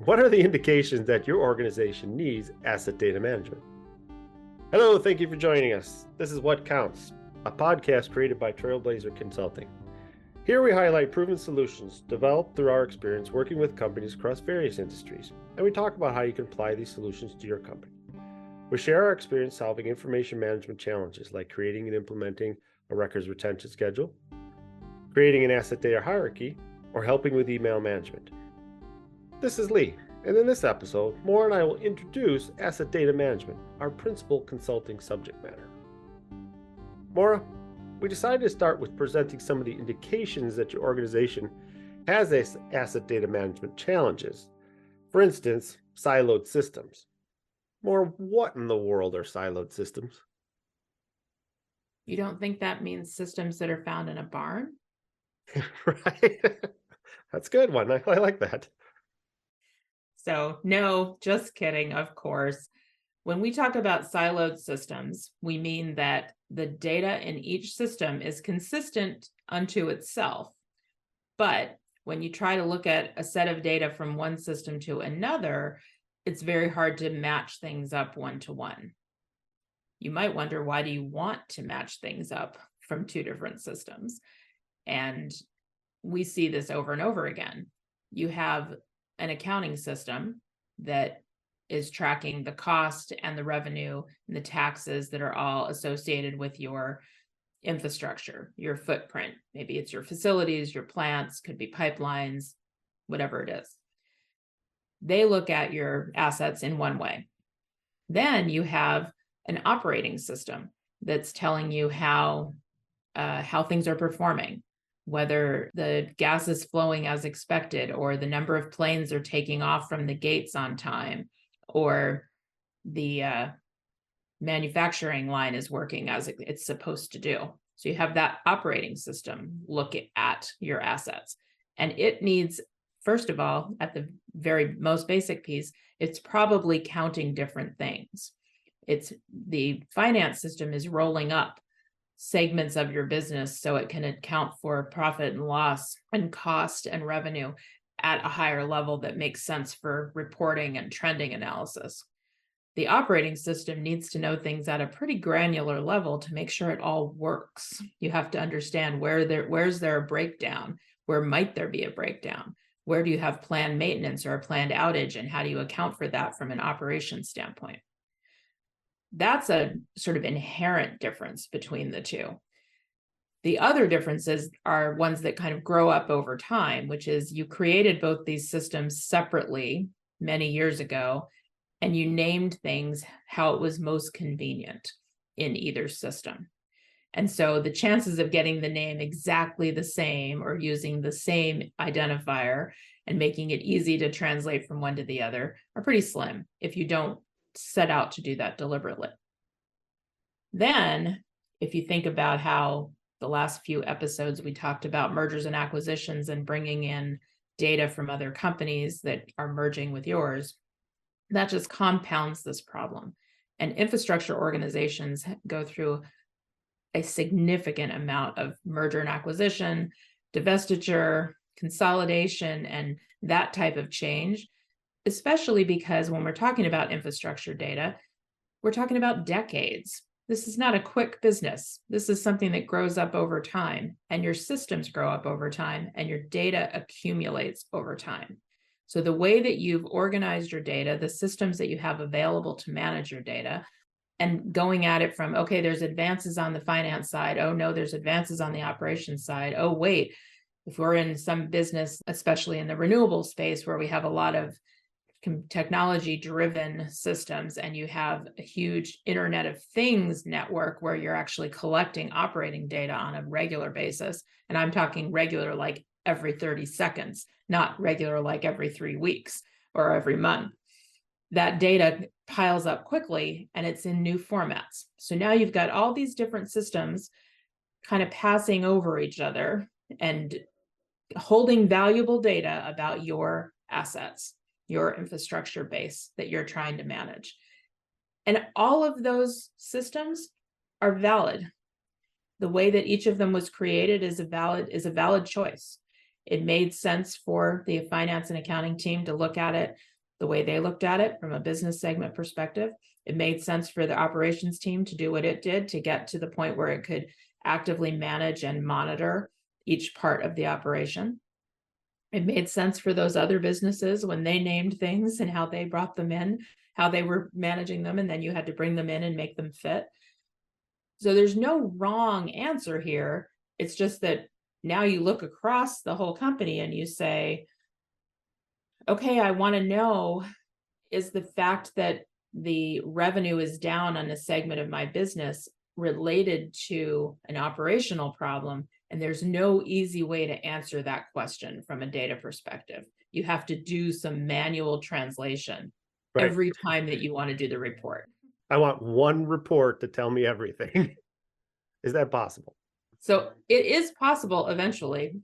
What are the indications that your organization needs asset data management? Hello, thank you for joining us. This is What Counts, a podcast created by Trailblazer Consulting. Here we highlight proven solutions developed through our experience working with companies across various industries, and we talk about how you can apply these solutions to your company. We share our experience solving information management challenges like creating and implementing a records retention schedule, creating an asset data hierarchy, or helping with email management. This is Lee, and in this episode, Maura and I will introduce asset data management, our principal consulting subject matter. Maura, we decided to start with presenting some of the indications that your organization has asset data management challenges. For instance, siloed systems. Maura, what in the world are siloed systems? You don't think that means systems that are found in a barn? Right? That's a good one. I like that. So no, just kidding, of course. When we talk about siloed systems, we mean that the data in each system is consistent unto itself. But when you try to look at a set of data from one system to another, it's very hard to match things up one-to-one. You might wonder, why do you want to match things up from two different systems? And we see this over and over again. You have an accounting system that is tracking the cost and the revenue and the taxes that are all associated with your infrastructure, your footprint. Maybe it's your facilities, your plants, could be pipelines, whatever it is. They look at your assets in one way. Then you have an operating system that's telling you how things are performing, whether the gas is flowing as expected, or the number of planes are taking off from the gates on time, or the manufacturing line is working as it's supposed to do. So you have that operating system look at your assets. And it needs, first of all, at the very most basic piece, it's probably counting different things. It's the finance system is rolling up segments of your business so it can account for profit and loss and cost and revenue at a higher level that makes sense for reporting and trending analysis. The operating system needs to know things at a pretty granular level to make sure it all works. You have to understand where's there a breakdown, where might there be a breakdown, where do you have planned maintenance or a planned outage, and how do you account for that from an operations standpoint? That's a sort of inherent difference between the two. The other differences are ones that kind of grow up over time, which is you created both these systems separately many years ago, and you named things how it was most convenient in either system. And so the chances of getting the name exactly the same or using the same identifier and making it easy to translate from one to the other are pretty slim if you don't set out to do that deliberately. Then, if you think about how the last few episodes we talked about mergers and acquisitions and bringing in data from other companies that are merging with yours, that just compounds this problem. And infrastructure organizations go through a significant amount of merger and acquisition, divestiture, consolidation, and that type of change, especially because when we're talking about infrastructure data, we're talking about decades. This is not a quick business. This is something that grows up over time, and your systems grow up over time, and your data accumulates over time. So the way that you've organized your data, the systems that you have available to manage your data, and going at it from, okay, there's advances on the finance side. Oh no, there's advances on the operations side. Oh wait, if we're in some business, especially in the renewable space where we have a lot of technology-driven systems, and you have a huge Internet of Things network where you're actually collecting operating data on a regular basis. And I'm talking regular like every 30 seconds, not regular like every 3 weeks or every month. That data piles up quickly and it's in new formats. So now you've got all these different systems kind of passing over each other and holding valuable data about your assets, your infrastructure base that you're trying to manage. And all of those systems are valid. The way that each of them was created is a valid choice. It made sense for the finance and accounting team to look at it the way they looked at it from a business segment perspective. It made sense for the operations team to do what it did to get to the point where it could actively manage and monitor each part of the operation. It made sense for those other businesses when they named things and how they brought them in, how they were managing them, and then you had to bring them in and make them fit. So there's no wrong answer here. It's just that now you look across the whole company and you say, okay, I want to know, is the fact that the revenue is down on a segment of my business related to an operational problem? And there's no easy way to answer that question from a data perspective. You have to do some manual translation every time that you want to do the report. I want one report to tell me everything. Is that possible? So it is possible eventually.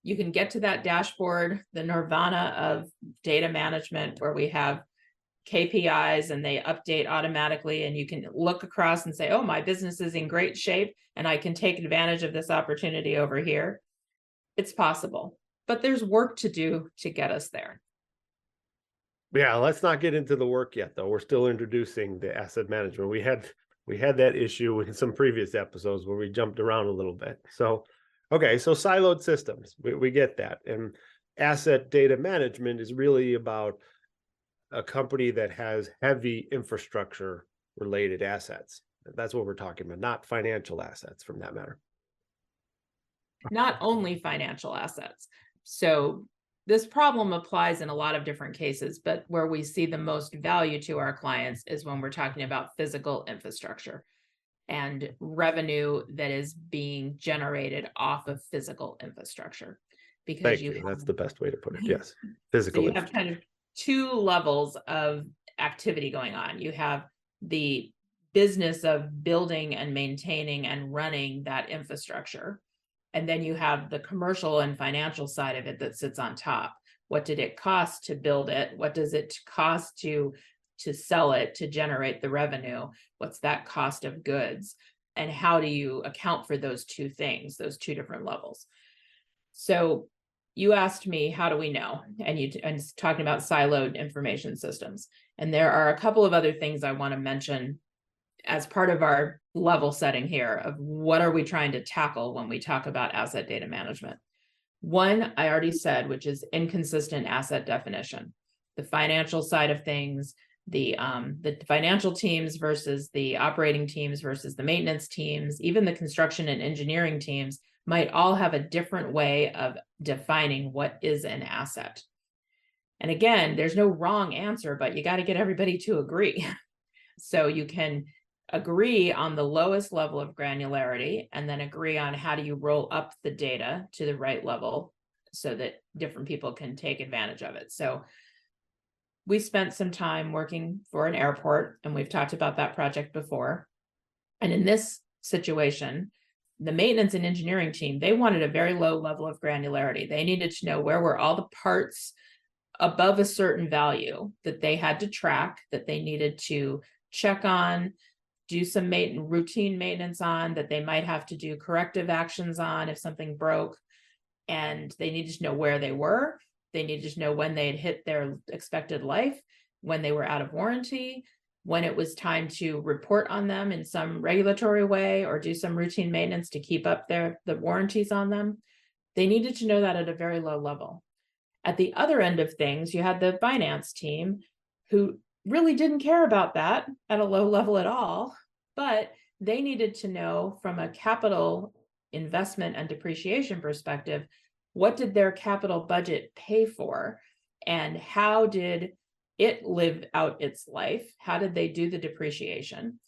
You can get to that dashboard, the nirvana of data management, where we have KPIs and they update automatically, and you can look across and say, oh, my business is in great shape and I can take advantage of this opportunity over here. It's possible, but there's work to do to get us there. Yeah, let's not get into the work yet, though. We're still introducing the asset management. We had that issue in some previous episodes where we jumped around a little bit. So, okay, so siloed systems, we get that. And asset data management is really about a company that has heavy infrastructure related assets. That's what we're talking about, not financial assets from that matter. Not only financial assets. So this problem applies in a lot of different cases, but where we see the most value to our clients is when we're talking about physical infrastructure and revenue that is being generated off of physical infrastructure. Because that's the best way to put it. Yes, physical. So you have kind of two levels of activity going on. You have the business of building and maintaining and running that infrastructure. And then you have the commercial and financial side of it that sits on top. What did it cost to build it? What does it cost to sell it, to generate the revenue? What's that cost of goods? And how do you account for those two things, those two different levels? So you asked me, how do we know? And talking about siloed information systems. And there are a couple of other things I want to mention as part of our level setting here of what are we trying to tackle when we talk about asset data management. One, I already said, which is inconsistent asset definition. The financial side of things, the financial teams versus the operating teams versus the maintenance teams, even the construction and engineering teams might all have a different way of defining what is an asset. And again, there's no wrong answer, but you got to get everybody to agree. So you can agree on the lowest level of granularity and then agree on how do you roll up the data to the right level so that different people can take advantage of it. So we spent some time working for an airport, and we've talked about that project before. And in this situation, the maintenance and engineering team, they wanted a very low level of granularity. They needed to know where were all the parts above a certain value that they had to track, that they needed to check on, do some routine maintenance on, that they might have to do corrective actions on if something broke. And they needed to know where they were. They needed to know when they had hit their expected life, when they were out of warranty, when it was time to report on them in some regulatory way or do some routine maintenance to keep up the warranties on them. They needed to know that at a very low level. At the other end of things, you had the finance team who really didn't care about that at a low level at all, but they needed to know from a capital investment and depreciation perspective, what did their capital budget pay for and how did it live out its life? How did they do the depreciation?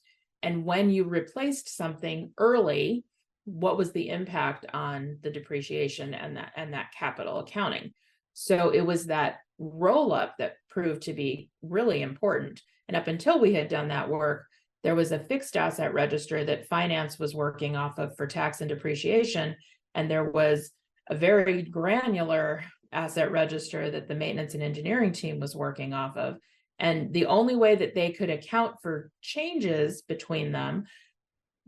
And when you replaced something early, what was the impact on the depreciation and that capital accounting? So it was that roll up that proved to be really important. And up until we had done that work, there was a fixed asset register that finance was working off of for tax and depreciation. And there was a very granular asset register that the maintenance and engineering team was working off of. And the only way that they could account for changes between them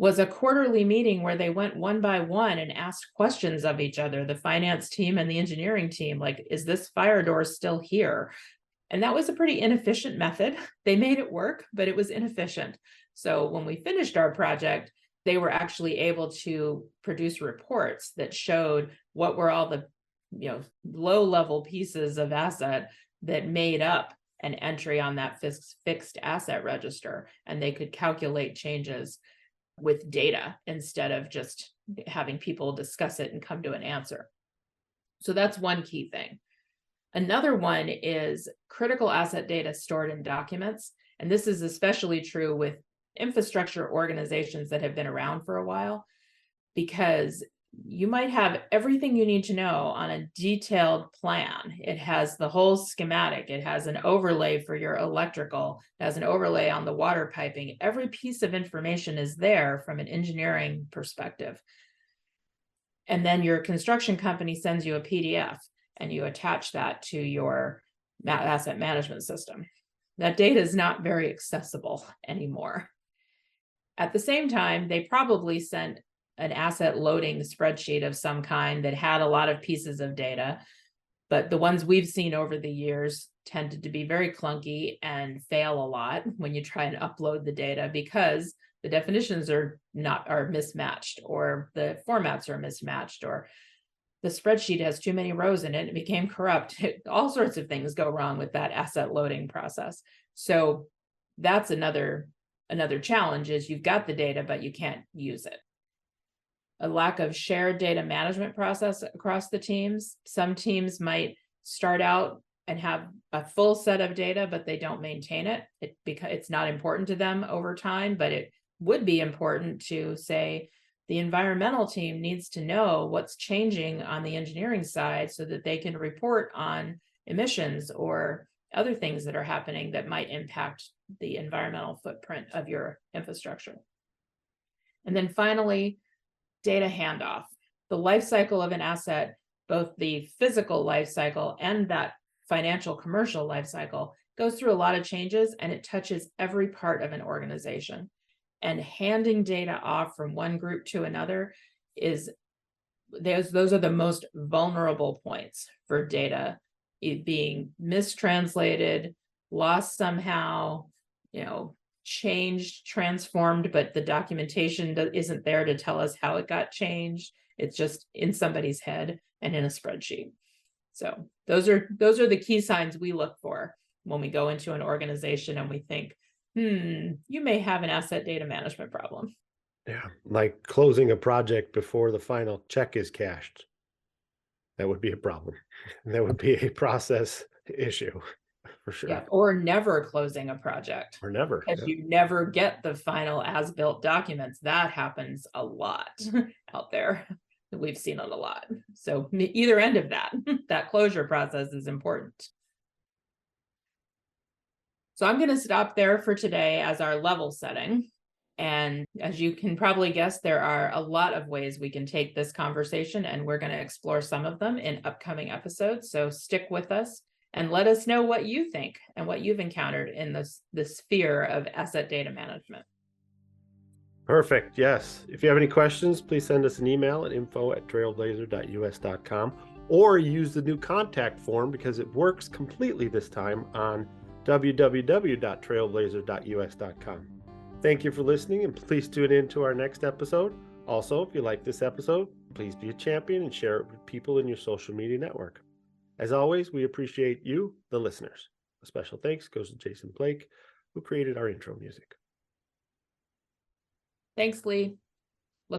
was a quarterly meeting where they went one by one and asked questions of each other, the finance team and the engineering team, like, is this fire door still here? And that was a pretty inefficient method. They made it work, but it was inefficient. So when we finished our project, they were actually able to produce reports that showed what were all the low-level pieces of asset that made up an entry on that fixed asset register, and they could calculate changes with data instead of just having people discuss it and come to an answer. So that's one key thing. Another one is critical asset data stored in documents. And this is especially true with infrastructure organizations that have been around for a while, because you might have everything you need to know on a detailed plan. It has the whole schematic. It has an overlay for your electrical. It has an overlay on the water piping. Every piece of information is there from an engineering perspective. And then your construction company sends you a PDF and you attach that to your asset management system. That data is not very accessible anymore. At the same time, they probably sent an asset loading spreadsheet of some kind that had a lot of pieces of data, but the ones we've seen over the years tended to be very clunky and fail a lot when you try and upload the data, because the definitions are mismatched, or the formats are mismatched, or the spreadsheet has too many rows in it. It became corrupt. All sorts of things go wrong with that asset loading process. So that's another challenge, is you've got the data, but you can't use it. A lack of shared data management process across the teams. Some teams might start out and have a full set of data, but they don't maintain it. Because it's not important to them over time, but it would be important to say the environmental team needs to know what's changing on the engineering side so that they can report on emissions or other things that are happening that might impact the environmental footprint of your infrastructure. And then finally, data handoff. The life cycle of an asset, both the physical life cycle and that financial commercial life cycle, goes through a lot of changes, and it touches every part of an organization. And handing data off from one group to another those are the most vulnerable points for data being mistranslated, lost somehow, changed, transformed, but the documentation isn't there to tell us how it got changed. It's just in somebody's head and in a spreadsheet. So those are the key signs we look for when we go into an organization and we think, you may have an asset data management problem. Yeah, like closing a project before the final check is cashed. That would be a problem. That would be a process issue for sure. Yeah, or never closing a project. Or never. Because you never get the final as-built documents. That happens a lot out there. We've seen it a lot. So either end of that closure process is important. So I'm going to stop there for today as our level setting. And as you can probably guess, there are a lot of ways we can take this conversation, and we're going to explore some of them in upcoming episodes. So stick with us and let us know what you think and what you've encountered in the sphere of asset data management. Perfect. Yes. If you have any questions, please send us an email at info@trailblazer.us.com, or use the new contact form, because it works completely this time on www.trailblazer.us.com. Thank you for listening, and please tune in to our next episode. Also, if you like this episode, please be a champion and share it with people in your social media network. As always, we appreciate you, the listeners. A special thanks goes to Jason Blake, who created our intro music. Thanks, Lee.